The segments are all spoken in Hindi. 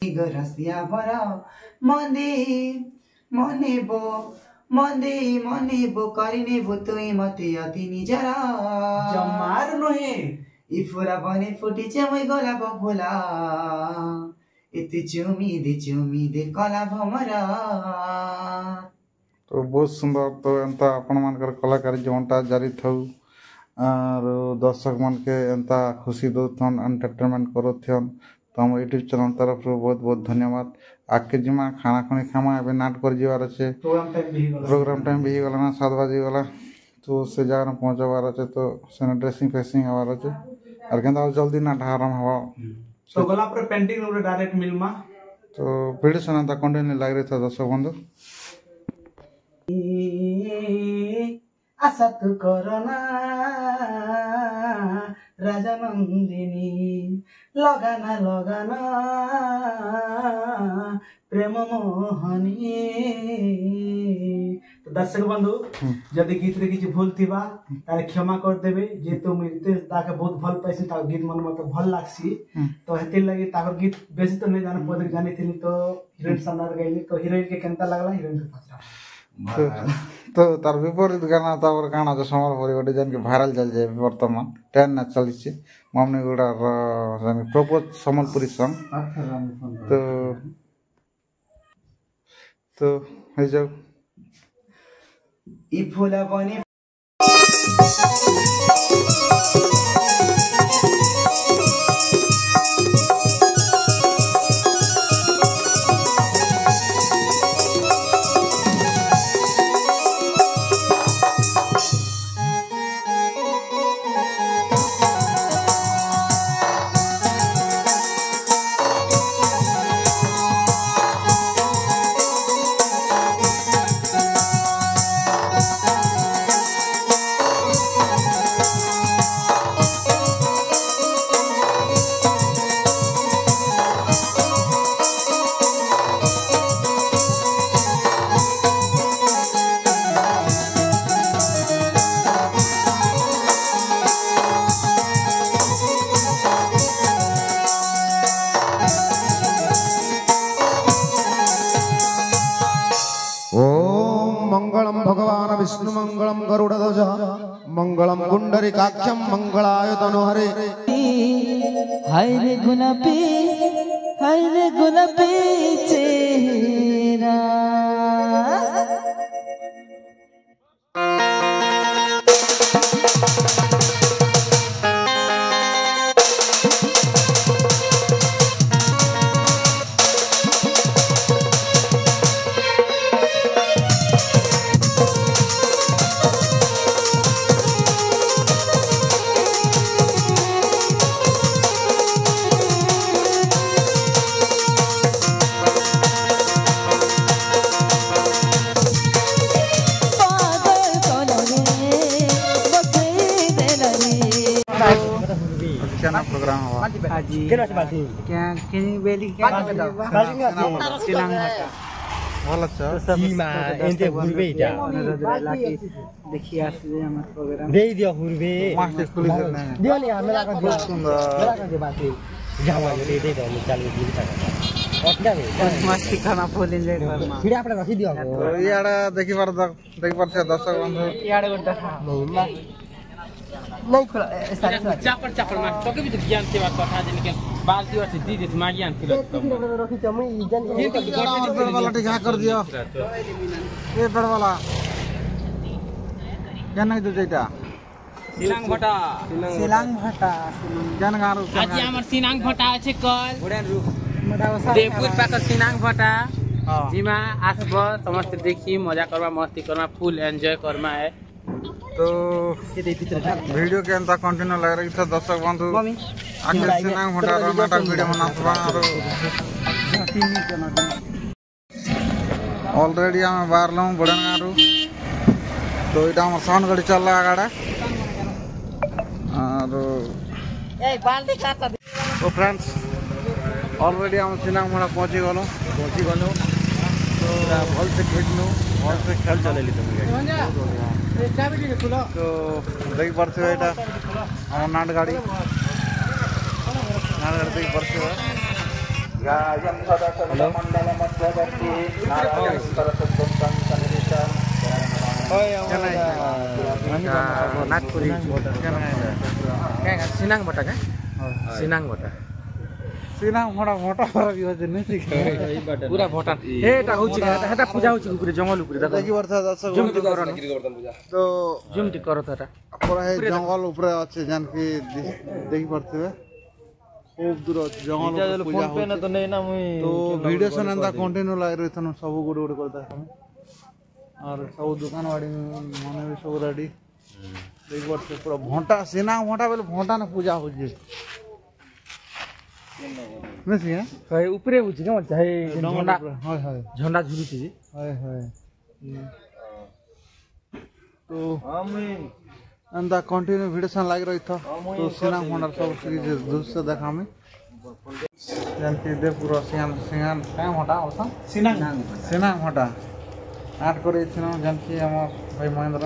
Rasiya bara mande mone bo karine bo tui mate atini jara जमार नहे ifura bane futi chamai gola bokbola iti chumi de kala bhamara तो बहुत सुंदर तो एंता आपण मानकर कलाकारी जोंटा जारी थाउ और दर्शक मन के एंता खुशी दौथन एंटरटेनमेंट करोथन तो हम यूट्यूब चैनल तरफ बहुत बहुत धन्यवाद आके जिमा खाना खुनी खामा एबे नाट कर जीवार अच्छे प्रोग्राम टाइम भी गला ना 7 बजे गला तो से जगह पहुंचवार अच्छे तो सेना ड्रेसिंग फेसिंग हवार अच्छे और केंदा जल्दी ना आराम हवा तो गला पर पेंटिंग रे डायरेक्ट मिलमा तो वीडियो सुना था कंटिन्यू लाग रही था दर्शक बंधु आशा तू करना राजा नंदिनी लगाना प्रेम मोहनी तो दर्शक बंधु जदि गीत रे किछ भूल थिबा तारे क्षमा कर देबे जे तो मिलते ताके बहुत भल पैसे ता गीत मन मत भल लागसी तो हेति लागि ताकर गीत बेसी तो नहीं जाने पदक जानी थिनी तो हीरोइन सनार गइली तो हीरोइन के केनता लागला हीरोइन के पछरा तो तार विपरीत गाना तावर गाना जो समर परि गोटे जन के वायरल चल जाए वर्तमान ट्रेंड ना चली छी मम्मी गुडा जन प्रपोज समलपुरी सॉन्ग तो हे जाओ ई फूला बने मंगलम भगवान विष्णु मंगलम गरुड़ध्वज मंगलम पुंडरीकाक्षम मंगलाय तनोहरे हाय रे गुलाबी चेहरा क्या प्रोग्राम हुआ क्या किनी बेली क्या सिलांग भाटा भल अच्छा सीमा एंते घुरबे इटा देखि आसले हमर प्रोग्राम दे दियो घुरबे मास्टर स्कूल करना है दियो ले हमरा का बहुत सुंदर मेरा का दे बात जावा दे दे दो चालू दिन का ओटा रे मस्ती खाना फोले ले फिर आपने रखी दियो तो याडा देखि पार दर्शक बंधु याडे गोटा नहीं खोला चापर मार तो के भी तो ज्ञान सेवा कथा जन के बाल्टी और सिद्धि देश मा ज्ञान थिलो रखी छ मैं जन ये पेड़ वाला टिका कर दियो ये पेड़ वाला क्या नहीं दो जेटा सिलांग भटा जन गारो आज हमर सिनांग भटा আছে कल देवपुर पाक सिनांग भटा जिमा आसब समस्त देखी मजा करबा मस्ती करबा फुल एंजॉय करबा है तो वीडियो के अंत कंटिन्यू लग रही था दर्शक बंधु आखिर सिनांग भटा नाटक वीडियो बनासबा ऑलरेडी हम बाहर लऊ बड़न गारू तो इटा हमर साउंड गाड़ी चल रहा गाड़ा और तो फ्रेंड्स ऑलरेडी हम सिनांग भटा पहुंची गलो तो भल से खेलनु भल से खेल चलेली तुम तो देख पार्थे एटा हम नाट गाड़ी देख पार्थे नागपुरी सिनाङ भटा क्या सिनाङ भटा ସିନା ଭଡ଼ା ଭଟା ଭରା ବି ଅଛି ନି पूरा भटा हेटा होची हेटा पूजा होची उपरे जंगल उपरे दादा देखि वर्षा दर्शक जुमटी करो तो जुमटी करो त पूरा हे जंगल ऊपर अछि जान की देखि पड़थिबे खूब दूर अछि जंगल ऊपर पूजा होची तो नै ना मुई तो वीडियो सन अंदा कंटिन्यू लाग रहिथन सब गुड गुड करता हम और सब दुकान वाड़ी माने भी सब रेडी देखि पड़थे पूरा भंटा सिना भंटा बेल भंटा ना पूजा होची नहीं है है ऊपरे होची के मत है झंडा हाय हाय झंडा झुलुची जी हाय हाय तो अंदा कंटिन्यू वीडियो सन लाग रही था तो सिना होनर सब चीज दूर से देखा में जान के दे पूरा सियान सियान काय मोटा होता सिना मोटा आठ करे छिनो जान की हमर भाई महेंद्र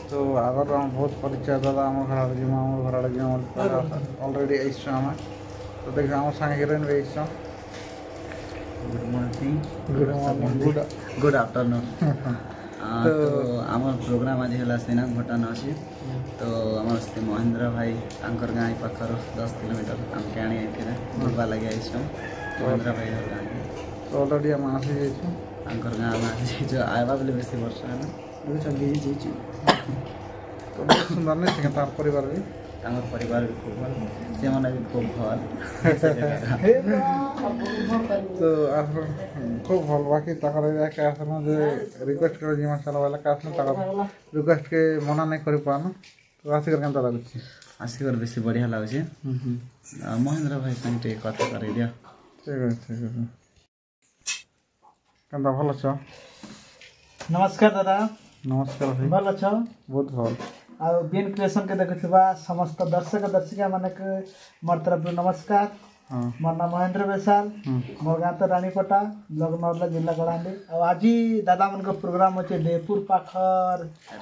तो आगर हम बहुत परिचय दादा हमर घर आगे हमर घर आगे ऑलरेडी आइछ हम तो देख हमर संग हीरोइन भी आइछ गुड आफ्टरनून तो आमर प्रोग्राम आज है सिनाङ भटा नसी तो आमर से महेंद्र भाई आंकर गाँ पाखर 10 किलोमीटर आमके आनी आइथिले बुलवा लगे आइछम महेंद्र भाई हर गाँ तो ऑलरेडी हम आसी जाइछ आंकर गाँ में आसी जो आइबा बेले बेसी वर्ष है ना अभी सब बिजी जाइछ तो बहुत सुंदर नहीं छै तार परिवार भी आमर परिवार भी खूब भल से मन भी खूब भल तो आप खूब भल बाकी तकर के आसन जे रिक्वेस्ट कर जिमा चला वाला का आसन तकर रिक्वेस्ट के मना नहीं कर पानो तो आसी कर केनता लागछ आसी कर बेसी बढ़िया लागछ महेंद्र भाई संगे कथा कर दिया ठीक है केनता भल छ नमस्कार दादा नमस्कार भाई भल छ बहुत भल आ बीएन क्रिएशन के देखुवा समस्त दर्शक दर्शिका माने के मोर तरफ नमस्कार मोर नाम महेंद्र बेसाल मोर गाँ तो रानीपटा ब्लॉक नौरला जिला कलाहांडी आज दादा मन को प्रोग्राम अच्छे देवपुर पाखर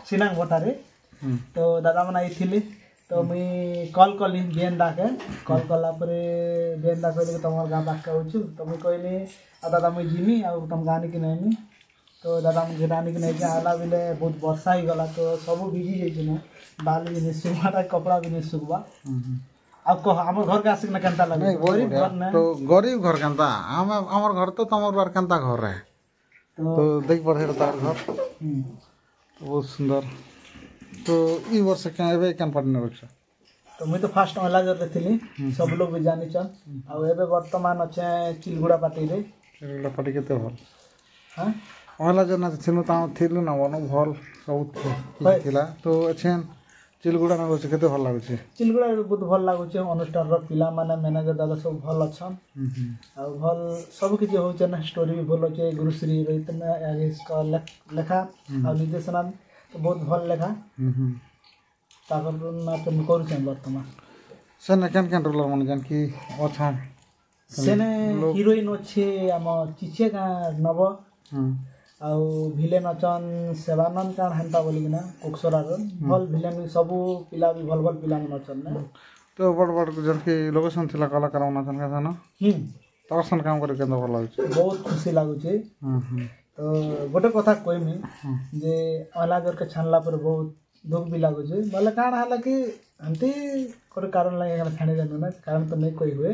सिनाङ भटा रे तो दादा मन आई तो मुई कॉल कली बीएन दा के कॉल कला परे बीएन दा कहले तुम गाँ पाखे होछु तो मुई कहली आ दादा मुई जिमी आ तुम गाँ कि नहीं तो दादा मुझे रानी के नहीं आला बेले बहुत वर्षा ही गला तो सब भिजी जाइए ना बाल भी नहीं सुखवा कपड़ा भी नहीं सुखवा अब कह हमर घर के आसिक ना केनता लगे गरीब घर ना तो गरीब घर केनता हमर घर तो तमर बार केनता घर रहे तो देख पड़े तार घर बहुत सुंदर तो ई वर्ष के एबे केन पार्टनर छ तो मुई तो फास्ट ऑनलाइन जर थी सब लोग भी जानि छन आ एबे वर्तमान अच्छे चिलगुड़ा पाटी रे चिलगुड़ा पाटी केते भल हां ऑनलाइन जर ना थिनु ता थिलु ना वनो भल सब थिला तो अछन चिलगुड़ा ना होछ केते भल लागु छै चिलगुड़ा बहुत भल लागु छै अनुष्ठान रो पिला माने मैनेजर दादा सब भल अछन आ भल सब किछ हो छै ना स्टोरी भी भल छै गुरुश्री रहितना आगे इसका लेखा आ निर्देशना तो बहुत भल लेखा ताकर ना तो करू छै वर्तमान सेने केन रोल मन जान की अछन सेने हीरोइन अछि हम चिचे का नव आउ भिलेन अचन सेवानंद कान हेंता बोली ना कोक्सरा रो भल भिलेन सब पिला भी भल पिला मन अचन ना तो बड़ जन के लोकेशन थिला कलाकार मन अचन का ना तसन काम करे केन भल लागछ बहुत खुशी लागु छै तो गोटे कथा कहमी जे अलाजर के छानला पर बहुत दुख भी लागु छै बोले कान हाला कि अंती कोरे कारण लागे छानी देनु ना कारण तो नहीं कोई हुए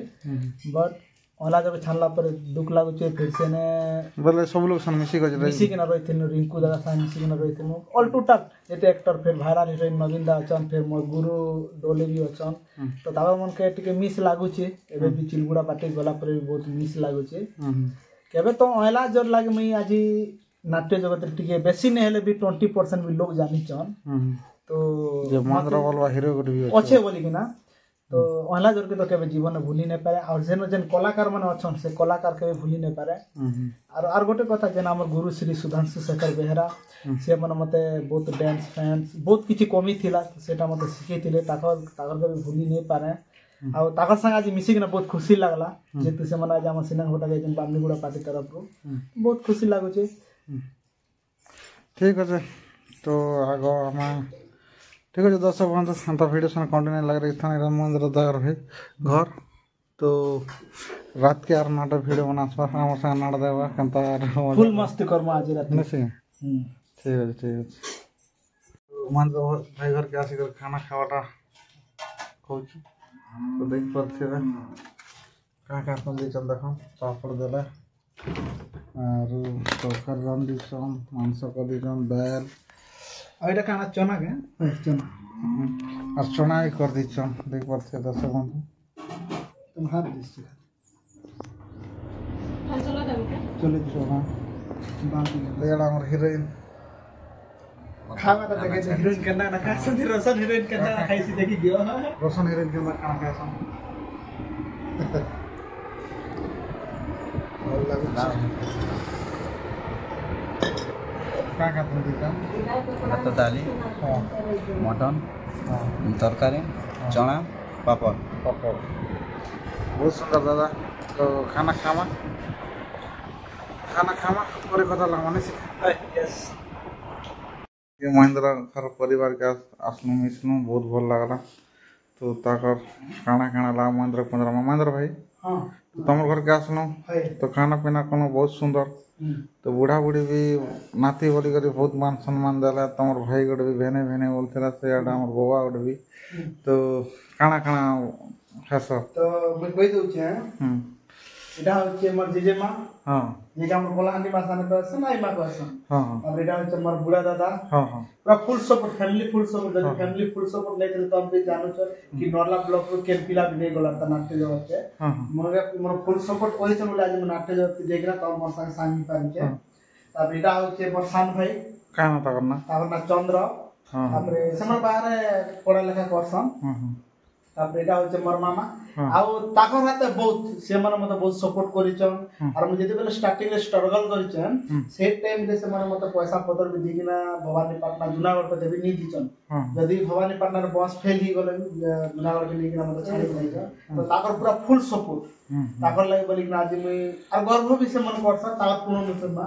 बट अलाजर के छानला पर दुख लागु छै फिर से ने बोले सब लोग सन मिसी के ना रहिथिन रिंकू दादा सा मिसी के ना रहिथिन ऑल टोटल एते एक्टर फिर भाइरल हीरोइन नवीन दा अचन फिर मोर गुरु डोले भी अचन तो तावा मन के टिके मिस लागु छै एबे भी चिलगुड़ा पाटी गला पर भी बहुत मिस लागु छै केबे तो अलाजर लागे मई आज नाट्य जगत टिके बेसी ने हेले भी 20% भी लोग जानि छन तो जे महेंद्र बलवा हीरो गुड भी अच्छे बोली कि ना तो अहला जोर के तो केबे जीवन में भूली नहीं पारे और जेन कलाकार मन अछन से कलाकार के भूली नहीं पारे और गोटे कथा जेना हमर गुरु श्री सुधांशु शेखर बेहरा से मन मते बहुत डांस फैंस बहुत किछि कमी थिला सेटा मते सिखैतिले ताकर के भूली नहीं पारे और ताकर संग आज मिसी के ना बहुत खुशी लागला जे तू से मन आज हम सिनाङ भटा के बामनीगुड़ा पार्टी तरफ रो बहुत खुशी लागु छै ठीक है तो आगो हम ठीक है दर्शक बंधु भिडियो कंटिन्यू लग रही था महेंद्र दार भाई घर तो रात के यार नाटक वीडियो बनासवा हमर संग नाट देवा कंता फुल मस्ती करमा आज रात में नसे ठीक है ठीक है मान तो भाई घर के आसी कर खाना खावाटा कहूँ तो देख पारछे का का अपन दे चल देखो पापड़ देला और तोकर राम दिसन मांस को दिसन दाल और এটা কানা চনা কে চনা और चना ही कर दिसन देख पारछे दर्शक बंधु तुम हाथ दिस चले चना बाकी लेला हमर हीरोइन खावा त देखे हिरोइन करना ना खास नि रसन हिरोइन करना खाइसी देखि दियो रोशन हीरोइन के अंदर खाना खाएसन और लगता का तुम दिसन भात डाली हां मटन हां तरकारी चना पापड़ पापड़ बहुत सुंदर दादा तो खाना खामा पूरे कथा लगवाने से यस ये महेंद्र घर परिवार के आसनु मिसनु बहुत भल लगला तो ताकर खाना खाना ला महेंद्र 15 महेंद्र भाई हां तो तमर घर के आसनु तो खाना पीना कोनो बहुत सुंदर तो बूढ़ा बूढ़ी भी नाती बोली करी बहुत मान सम्मान देला तमर भाई गोटे भी भेने भेने बोलतेला से आडा हमर गोवा गोटे भी तो खाना खास तो मैं कहि दउ छे এটা হচ্ছে আমার জেজেমা हां যেটা আমরা কলাহান্ডি ভাষাতে কইছে না ইমা কইছে हां আর এটা হচ্ছে আমার বুড়া দাদা हां हां पूरा full support family full support যদি फैमिली फुल सपोर्ट नहीं तो हम भी जानो छ कि नॉर्ला ब्लॉक रो केमपिला भी नहीं गला त नाट्य जगत छे हां मोर फुल सपोर्ट কইছে বলে আজ আমি নাট্য জগতে দেখরা তো আমার সঙ্গে সামিল পাইছে তারপর এটা হচ্ছে বর্ষান ভাই কানা তা করনা তারপর না চন্দ্র তারপরে সমর বাহারে পড়া লেখা করছন তারপরে এটা হচ্ছে মোর মামা আও তাকর হাতে বহুত সেমানে মতে বহুত সাপোর্ট করিছন আর আমি যেতে বেলে স্টার্টিং এ স্ট্রাগল করিছন সেই টাইম রে সেমানে মতে পয়সা পদর বি দিগিনা ভবানী পাটনা জুনাগড় তে দেবি নি দিছন যদি ভবানী পাটনার বস ফেল হি গলে জুনাগড় কে নিগিনা মতে ছাড়ি নাই তো তাকর পুরা ফুল সাপোর্ট তাকর লাগি বলি না আজি মুই আর গর্ব বি সেমন করছ তাকর কোনো নসবা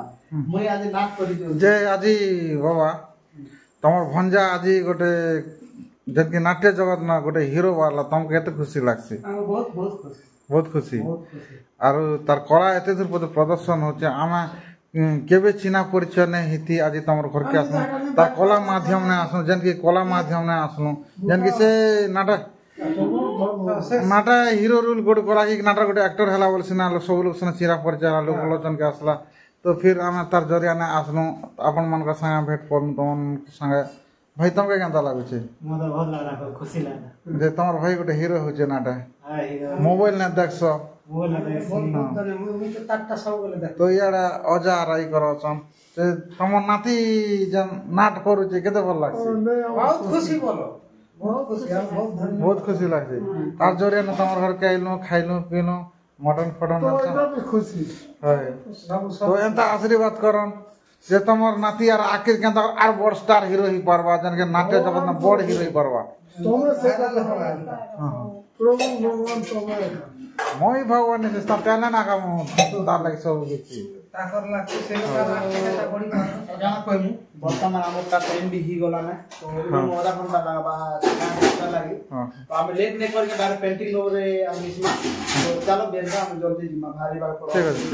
মুই আজি নাট করি দিও যে আজি বাবা তোমার ভঞ্জা আজি গোটে जबकि नाट्य जगत ना गोटे हीरो वाला तुमको केते खुशी लागसी बहुत बहुत खुशी बहुत खुशी और तार कला एते दूर प्रदर्शन होचे आमा केबे चिना परिचय ने हिती आज तमर घर के आसनु तार कला माध्यम ने आसनु जनकी कला माध्यम ने आसनु जनकी से नाटा हीरो रोल गोटे करा कि नाटा गोटे एक्टर हला बोल सिना सब लोग सने चिरा परिचय लोक लोचन के आसला तो फिर आमे तार जरिया ने आसनु अपन मन का संग भेट पड़नु तमन संग भाई तुमके केनता लागु छे मोदा भल लागला खुशी लागला जे तमर भाई गोटे हीरो होचे नाटा हां हीरो मोबाइल ने देखसो मोबाइल ने मुई तो ताटा सब बोले देख तो याडा अजा राई करछन ते तमर नाती जन नाट करू छे केते भल लागছে बहुत खुशी बोलो बहुत खुशी बहुत धन्यवाद बहुत खुशी लागছে तार जोरे न तमर घर के आइलो खाइलो पिनो मटन फटन तो खुशी हाय तो एंता आशीर्वाद करन जे तमर नाती यार आखिर केनता आर बड़ स्टार हीरो ही परवा जन के नाट्य जगत में बड़ हीरो ही परवा तोमे से प्रभु भगवान तोमे মই भगवान से स्टार ना का तार लाग सब किछि ताकर लागছে সেই এটা বড়ি জানা কইমু বর্তমান আমটা টাইম বি হি গলা না তো ওরা ঘন্টা লাগবা ঘন্টা লাগি তো আমি লেট নে করকে ডাইরেক্ট पेंटिंग ওরে আমি ইসমা তো চলো বেরগা আমি জলদি জিমা ভারী ভাগ করব ঠিক আছে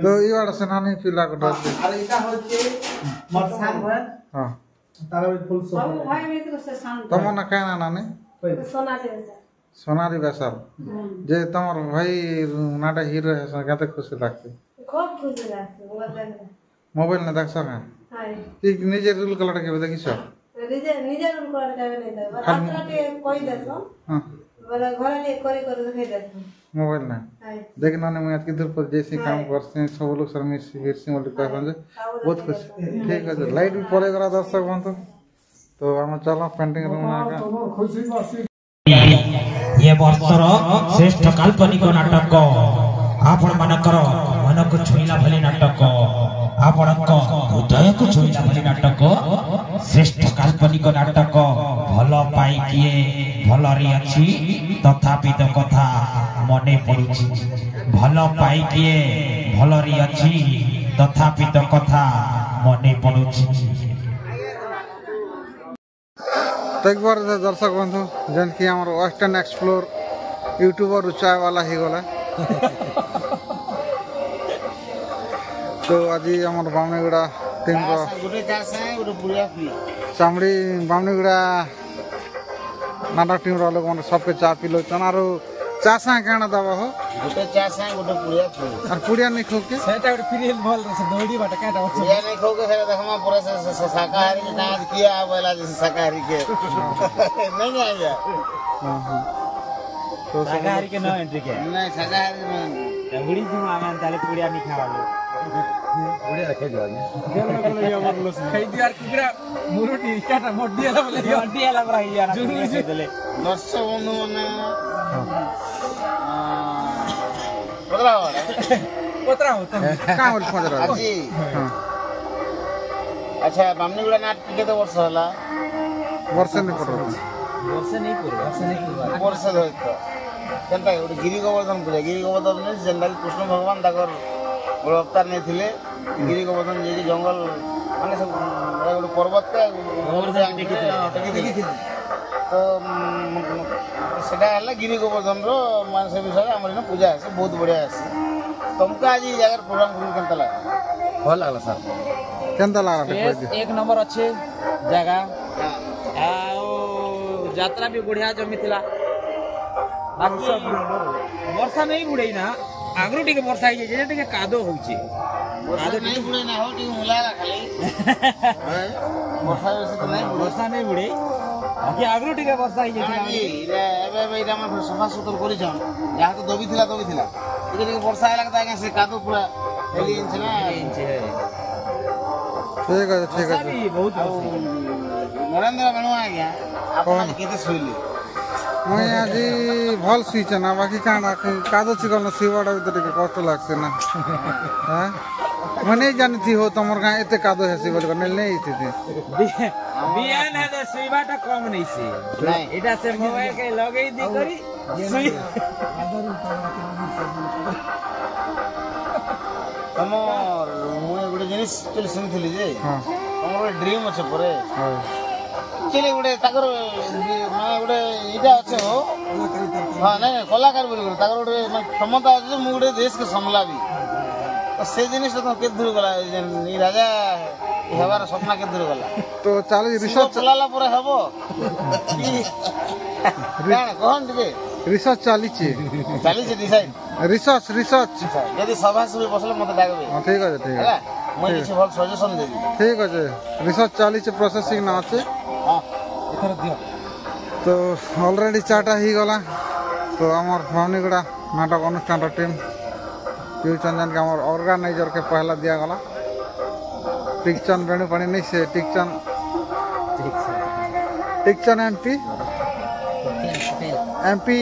তো এই वाला সেনানি পিলা কটা আর এটা হচ্ছে মরসান ভাই हां তার ওই ফুল সব ভাই আমি তো সে শান্ত तमन ना कहना नानी সোনা দেছে सोनारी बेसाल जे तमर भाई नाटा हीरो है केते खुशी लागছে খুব খুশি লাগছে मोबाइल ने देखছ का হাই ঠিক নিজে রুল কলাটা কেবে দেখিছ নিজে রুল করে যাবে নাই তো বাচ্চাকে কই দেছো हां বলে ঘরে নিয়ে করে করে দেখাই দেছো मोबाइल ने হাই देखना ने मैं की दूर पर जैसे काम करते सब लोग शर्मी वीरसी बोल कहन जे बहुत खुशी ठीक है लाइट भी पड़े करा दर्शक बंद तो हम चलो पेंटिंग रूम में का खुशी बासी ये वर्षर श्रेष्ठ काल्पनिक नाटक आपण मानकर मन को छुईला भली नाटक आपण को हृदय को छुईला भली नाटक श्रेष्ठ काल्पनिक नाटक भल पाई किए भल री अछि तथापि तो कथा मने पड़ुछि भल पाई किए भल री अछि तथापि तो कथा मने पड़ुछि तो एक बार दर्शक बंधु जन की हमार वेस्टर्न एक्सप्लोर यूट्यूबर उचाय वाला ही गला तो आज आम बामणीगुड़ा टीम चामड़ी बामणीगुड़ा नाटक टीम लोग मैंने सबके चा पिलोचन और चा सागे क्या दबा हो गोटे चा सागे गोटे पुड़िया और पुड़िया नहीं खो के सेटा गोटे फिर भल से दौड़ी बाटा काटा पुड़िया नहीं खो के सेटा देखमा पूरा से शाकाहारी के नाच किया बोला जैसे शाकाहारी के नहीं आया तो शाकाहारी के नो एंट्री के नहीं शाकाहारी में बुढ़ी तुम आगे ताले पुड़िया नहीं खावा पुड़िया रखे जो गेल बोले या बोलो खाई दिया कुकरा मुरुटी काटा मोट दिया बोले मोटी वाला बड़ा यार जुनी से दले दर्शक बंधु माने पतरा हो तुम कहाँ बोल पहुँच जी अच्छा बामणीगुड़ा नाटक के तो वर्ष होला वर्ष नहीं पड़ वर्ष धरित केनता गोटे गिरी गोवर्धन पूजा गिरी गोवर्धन ने जेनता कि कृष्ण भगवान ताकर बड़ अवतार नहीं थिले गिरी गोवर्धन जे जंगल माने सब गोटे पर्वत के देखी तो सेटा हला गिरी गोवर्धन रो मान से विषय हमर न पूजा है बहुत बढ़िया है तुमका आज ई जगह प्रोग्राम करू केनता लगा भल लागला सर केनता लगा एक नंबर अच्छे जगह यात्रा भी बढ़िया जमी थिला वर्षा नहीं बुड़े ना आगरू टिके वर्षा आई जे टिके कादो होउची कादो नहीं बुड़े ना हो टिके मुलाला खाली वर्षा वैसे तो नहीं वर्षा नहीं बुड़े आके आगरू टिके वर्षा आई जे इरा एबे एटा हम सफा सुतर करि छन जहा तो दबी थिला टिके टिके वर्षा आला के आगे से कादो पूरा एली इंच ना इंच है ठीक है बहुत नरेंद्र बनवा आ गया आपन केते सोइली मैं आज भल सुईचे ना बाकी काना कादो चिकल सीवाड़ा भीतर के कष्ट लागसे ना हां मैं नहीं जानी थी हो तमर गां एते कादो है सीवल करने नहीं थी बियान है तो सुईबाटा कम नहीं से नहीं एटा से मोबाइल के लगे दी करी सुई तमर मुए गुटे जिनिस चली सुनथिली जे हां हमर ड्रीम अछि परे चले गुटे ताकर माने गुटे इटा अछि हो हां नहीं कलाकार बोली कर ताकर गुटे क्षमता अछि मु गुटे देश के संभलाबी तो से जिनिस तो के दूर गला ई राजा हेबार सपना के दूर गला तो चाली रिसर्च चलाला पूरा हबो कान कोन दिबे रिसर्च चाली डिसाइड रिसर्च यदि सभा से बसले मते डाकबे हां ठीक है मैं किसी भल सजेशन देबी ठीक है रिसर्च चाली प्रोसेसिंग ना আছে हां इथर दियो तो ऑलरेडी चाटा ही गला तो आमर बामणीगुड़ा नाटक अनुष्ठान टीम पीयू चंदन के आमर ऑर्गेनाइजर के पहला दिया गला टिकचन बेणुपाणी नहीं से टिकचन एमपी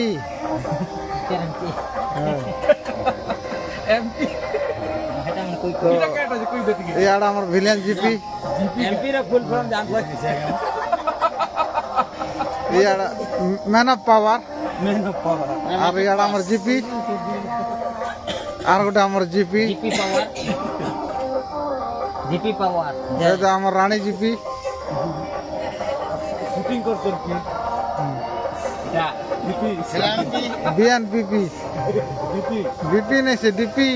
ये आड़ा आमर विलियन जीपी एमपी रे फुल फॉर्म जान सकते ये आड़ा मैन ऑफ पावर और ये आड़ा आमर जीपी और गोटे आमर जीपी ये तो आमर रानी जीपी शूटिंग कर करके बीएनपीपी बीपी नहीं से डीपी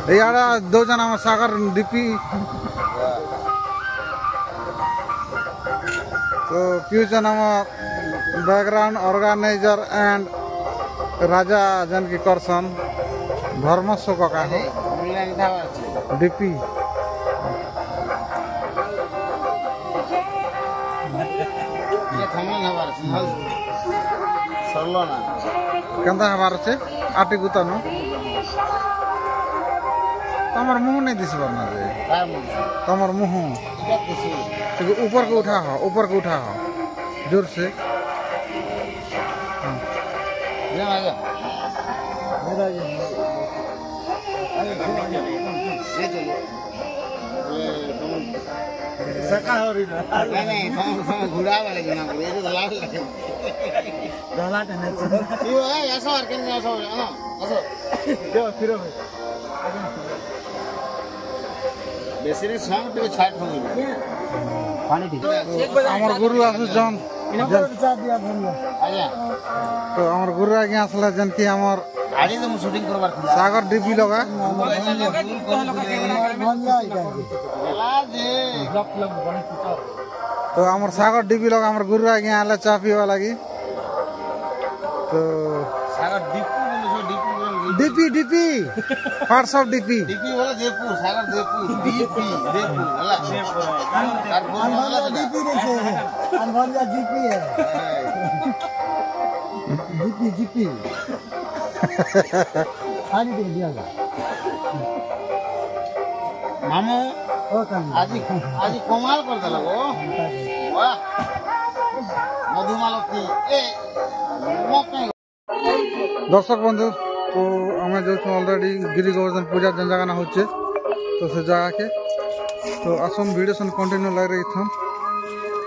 ये आड़ा दो जना आमर सागर डीपी तो फ्यूजन आमर बैकग्राउंड ऑर्गेनाइजर एंड राजा जन की करसन धर्मस्व का हो डीपी केंदा हमार छे आटी गुतानो तमर मुंह नहीं दिसबर ना जे तमर मुंह ऊपर को उठा हो जोर से शाकाहारी नहीं हम घुड़ा वाले के नाम ये तो लाल लगे दलाट है ये ऐसा और के नहीं ऐसा ना ऐसा देव फिर बेसिने सॉन्ग पे छाट हो गई पानी दी आमर गुरु आसु जन ଆଜ୍ଞା तो आमर गुरु आज्ञा आसला जन की आमर ଆଜି ତ ମୁଁ ସୁଟିଂ କରବାର ଥିଲା सागर डीपी लगा ହେଲା ଯେ तो आमर सागर डीपी लगा आमर गुरु आज्ञा आला चा पीवा लगी तो ସାଗର ଦୀପୁ ବୋଲୁଛୁ Dipu DP DP WhatsApp DP Dipi ବୋଲେ ଦେପୁ ସାଗର ଦେପୁ ଦୀପି ଦେପୁ ହେଲା ତାର ବୋଲ ହେଲା ଦୀପି ମାମୁ ଆଜି ଆଜି କମାଲ କରିଦେଲା ଗୋ वाह मधुमालती ए मो कहीं दर्शक बंधु तो आम जो अलरेडी गिरी गोवर्धन पूजा जन जगह होचे तो से जगह के तो आसम वीडियो सन कंटिन्यू लग रही थम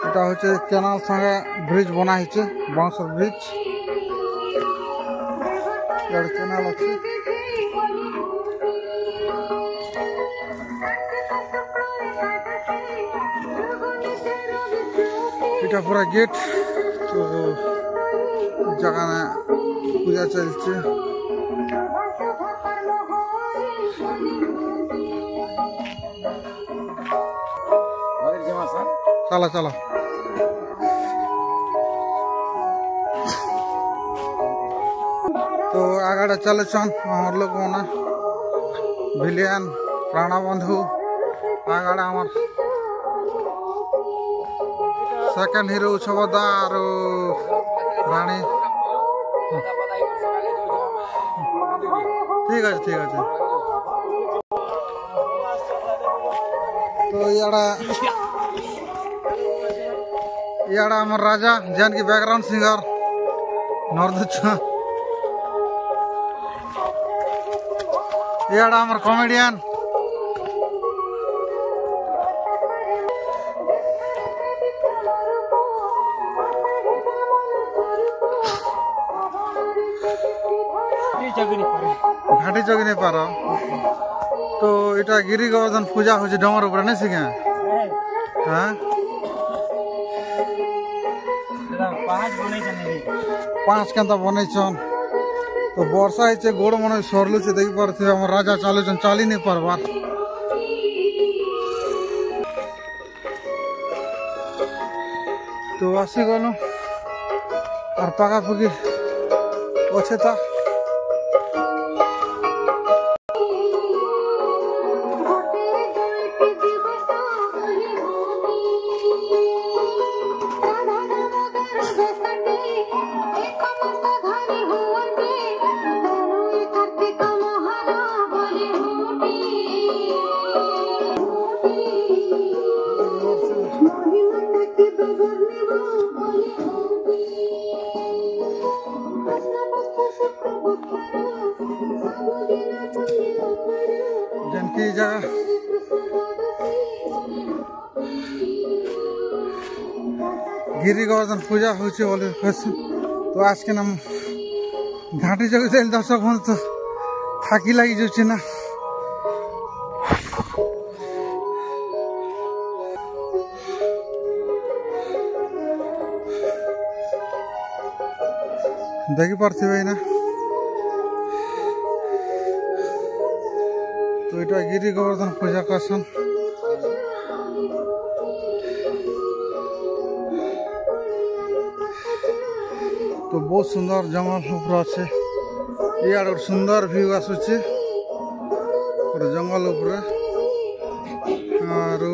এটা হচ্ছে কেনাল সঙ্গে ব্রিজ বনা হয়েছে বাঁশের ব্রিজ কেনাল আছে এটা পুরা গেট তো জায়গা পূজা চলছে चलो चलो तो आगे चले छन हमार लोग मना भिलियन प्राणा बंधु आगे हमार सेकेंड हिरो छबदा और रानी ठीक है तो याड़ा हमार राजा जन की बैकग्राउंड सिंगर नॉर्दुच्छा याड़ा हमार कॉमेडियन घाटी चौकी नहीं पार तो इटा गिरी गोवर्धन पूजा हो डमर ऊपर नहीं सीखे हाँ पाँच केंता बनईन तो वर्षा है गोड़ मन सरलु से देखी पारे आम राजा चलुन चली नहीं पार्बार तो आसी गलु और पाखापुखी अच्छे था जनकी जगह गिरी गोवर्धन पूजा हो तो आज के नाम घाटी जगह दर्शक बंधु तो थाकी लगी जाऊँ ना देखी पार्थिव ना तो এটা गिरी गोवर्धन पूजा करसन तो बहुत सुंदर जंगल ऊपर अच्छे यार सुंदर व्यू आसुचे जंगल ऊपर और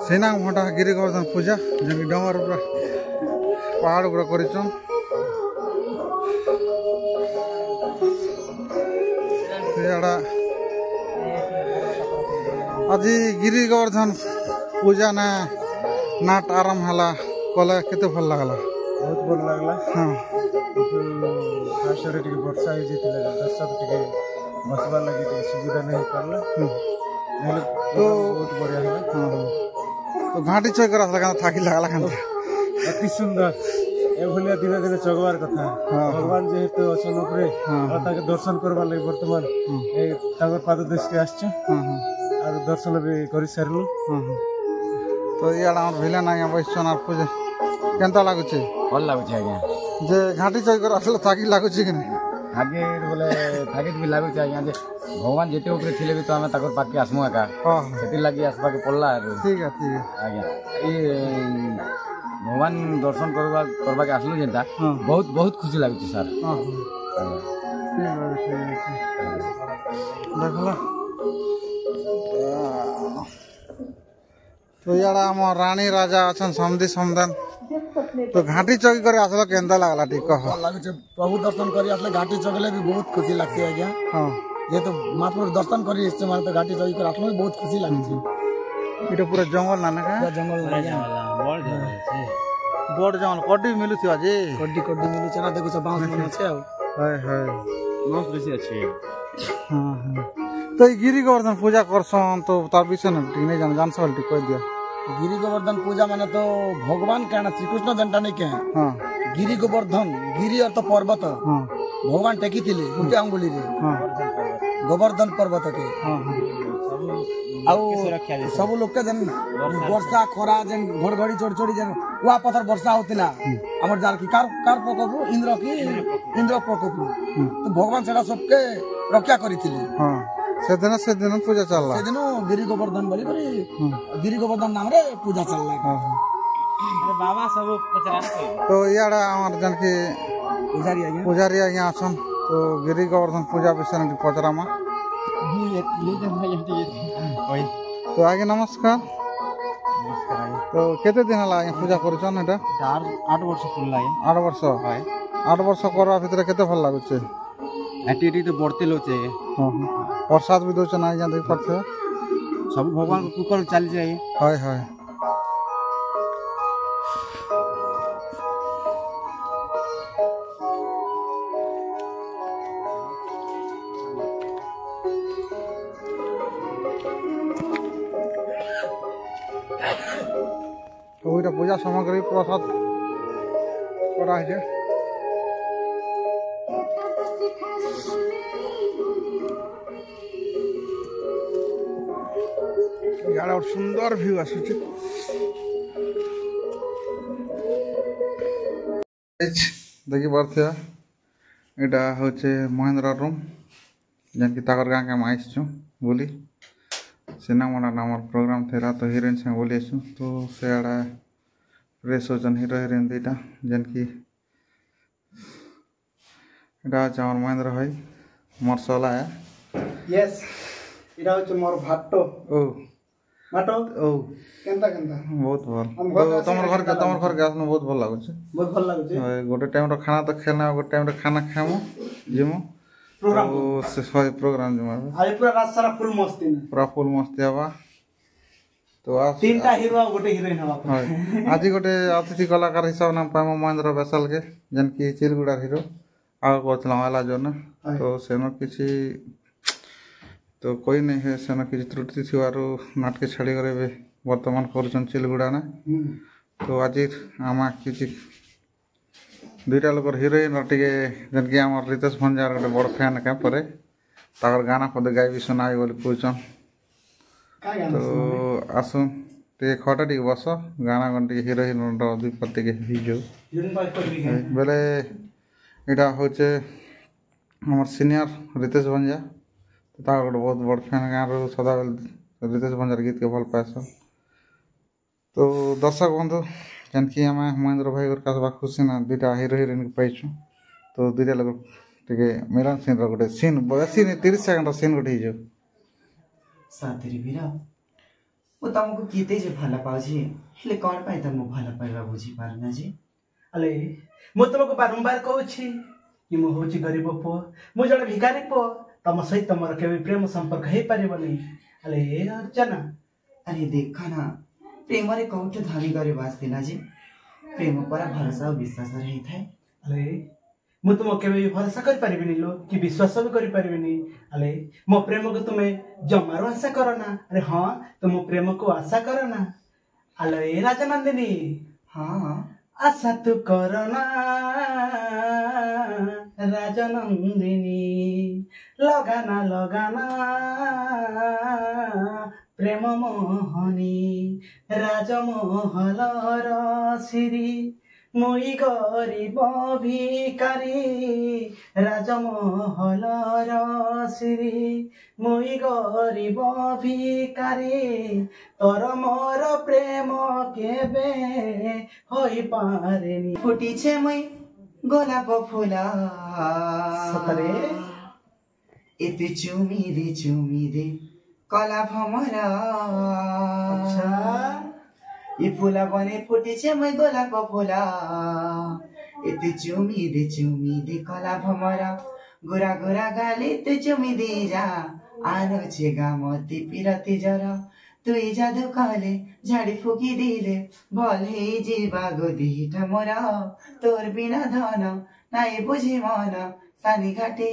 सेना घंटा गिरी गोवर्धन पूजा जन डमर ऊपर पहाड़ ऊपर कर आज गिरी गोवर्धन पूजा ना नाट आरंभ है कले केते भल लगला बहुत भल लगला हाँ फास्ट रे वर्षा हो जाता दर्शक टे बसवा लगी सुविधा नहीं पाला तो बहुत बढ़िया है तो घाटी चौक लगा थाकी लगला अति सुंदर एभलिया दिन दिन चगवार कथा भगवान जेहेतु असन उपरे ताके दर्शन करबा लागि वर्तमान ए ताकर पाद देश के आछे और दर्शन भी कर सारू तो यार भिलेन आज्ञा बैसन पूजा केनता लागुचे भल लागुचे आज्ञा जे घाटी चौक आसले थाकी लागुचे कि आगे बोले थाके भी लागुचे आज्ञा जे भगवान जेते ऊपर थिले भी तो हमें ताकर पाके आसमु आका हां सेति लागि आसबा के पड़ला ठीक है आज्ञा ई भगवान दर्शन करबा के आसलु जेंता बहुत बहुत खुशी लागुचे सर हां देखला तो याड़ा हम रानी राजा अच्छा समझी समझन तो घाटी चौकी कर आसलो केंदा लागला ठीक कह लागुचे प्रभु दर्शन करी आसले घाटी चौकले भी बहुत खुशी लागছে आज्ञा हां ये तो महाप्रभु दर्शन करी इससे माने तो घाटी चौकी कर आसलो बहुत खुशी लागছে इटा पूरा जंगल ना का पूरा जंगल ना बड़ जंगल कोडी मिलु थियो जे कोडी मिलु छना देखो सब बांस मन छै हाय हाय बांस बेसी अछि हां हां तो गिरी गोवर्धन पूजा करसन तो तार विषय न ठीक नहीं जान सब ठीक कह दिया गिरी गोवर्धन पूजा माने तो भगवान कहना श्री कृष्ण जनता नहीं के हां गिरी गोवर्धन गिरी अर्थ पर्वत हां भगवान टेकी थिले गुटे अंगुली रे हां गोवर्धन पर्वत के हां आउ सब लोग के जन वर्षा खरा जन घड़घड़ी चोरी जन कुआ पत्थर वर्षा होतिला हमर जार की कार प्रकोप इंद्र प्रकोप तो भगवान सेटा सबके रक्षा करिथिले हां से दिन पूजा चलला से दिन गिरी गोवर्धन बोली करी गिरी गोवर्धन नाम रे पूजा चलला अरे बाबा सब पचरा तो याड़ा हमर जन की पुजारी आज्ञा आछन तो गिरी गोवर्धन पूजा विषय में पचरा मा तो आगे नमस्कार तो केते दिन हला पूजा करछन एटा 8 वर्ष पुरला 8 वर्ष 8 वर्ष करवा भितर केते भल लागुचे एटीटी तो बढ़ते लोचे हां प्रसाद भी दोच ना देख पड़ते सब भगवान को कुकर चल जाए हाय हाय तो ওইটা পূজা সামগ্রী প্রসাদ করা হয়েছে ইয়ার সুন্দর ভিউ আসছে দেখি পারছে এটা হচ্ছে মহেন্দ্র রুম যেমন তাকর গাঁ কে আইসছু বলি सिनेमा नामर प्रोग्राम थे तो हिरोइन संग बोली आसु तो सेड़ा फ्रेश होचन हिरो हिरोइन दुईटा जेन की এটা হচ্ছে আমার মহেন্দ্র ভাই মোর সলা यस এটা হচ্ছে মোর ভাট্টো ও ভাট্টো ও কেনতা কেনতা বহুত ভাল তো তোমার ঘর কে আসনো বহুত ভাল লাগুছে বহুত ভাল লাগুছে গোটে টাইম র খানা তো খেলনা গোটে টাইম র খানা খামু जिमु प्रोग्राम से सही प्रोग्राम जमा आज पूरा रात सारा फुल मस्ती ना पूरा फुल मस्ती हवा तो आज तीनटा हीरो और गोटे हीरोइन हवा आज गोटे अतिथि कलाकार हिसाब नाम पाइम महेंद्र बेसल के जन की चिलगुड़ा हीरो आगे कहला वाला जो ना तो सेनो किसी तो कोई नहीं है सेनो किसी त्रुटि थी आरो नाटक छाड़ी करे वर्तमान करछन चिलगुड़ा ना तो आज आमा किसी दुईटा लोकर हिरोइन टिके जन की आम रितेश भंजार गोटे बड़ फैन क्या परे ताकर गाना पदे गायबी सुनाई बोली कहछन तो आसुन टे खटा टिके बस गाना गन टिके हिरोइन दुई पत्ती के हिजो बेले एटा होचे हमर सीनियर रितेश भंजा तो ताकर गोटे बहुत बड़ फैन गाँव सदा रितेश भंजार गीत के भल पाएस तो दर्शक बंधु जानकी आम महेंद्र भाई कसबा खुशी ना दुईटा हिरो हिरोइन के पाइछु तो दुईटा लोग टिके मिलन सीन गोटे सीन बेसी 30 सेकंड सीन गोटे हिजो साथी वीरा वो तुमको केते जे भला पाउछि हेले कोन पाइ त म भला पाइबा बुझी पारना जी अले मो तुमको बारंबार कहूछि कि मो होछि गरीब पो मो जण भिखारी पो तम सहित तमर केबे प्रेम संपर्क हे पारिबनी अले अर्चना अरे देखा ना प्रेम रे कौट धनी करे वास्ते जी प्रेम पर भरोसा और विश्वास रही था अले मु तुम केबे भरोसा कर पारिबिनी लो कि विश्वास भी कर पारिबिनी अले मो प्रेम को तुमे जमारो आशा करो ना अरे हां तुम प्रेम को आशा करो ना अले राजनंदिनी हां आशा तू करो ना राजनंदिनी लगाना लगाना प्रेम मोहनी राजमहलर सिरी मुई गरीब भिकारी राजमहल श्री मुई गरीब भिकारी तोर मोर प्रेम केबे होई पारेनी फुटिछे मुई गोलाप फुला सतरे एते चुमी दे कला भमरा अच्छा ये फुला बने फुटिछे मुई गोलाप फुला एते चुमी दे कला भमरा गोरा गोरा गाले ते चुमी दे जा आनो छे गामती पिरती जरा तुई जादू कहले झाड़ी फुकी दिले भल हे जीवा गोदीटा मोरा तोर बिना धन नाई बुझी मन सानी घाटे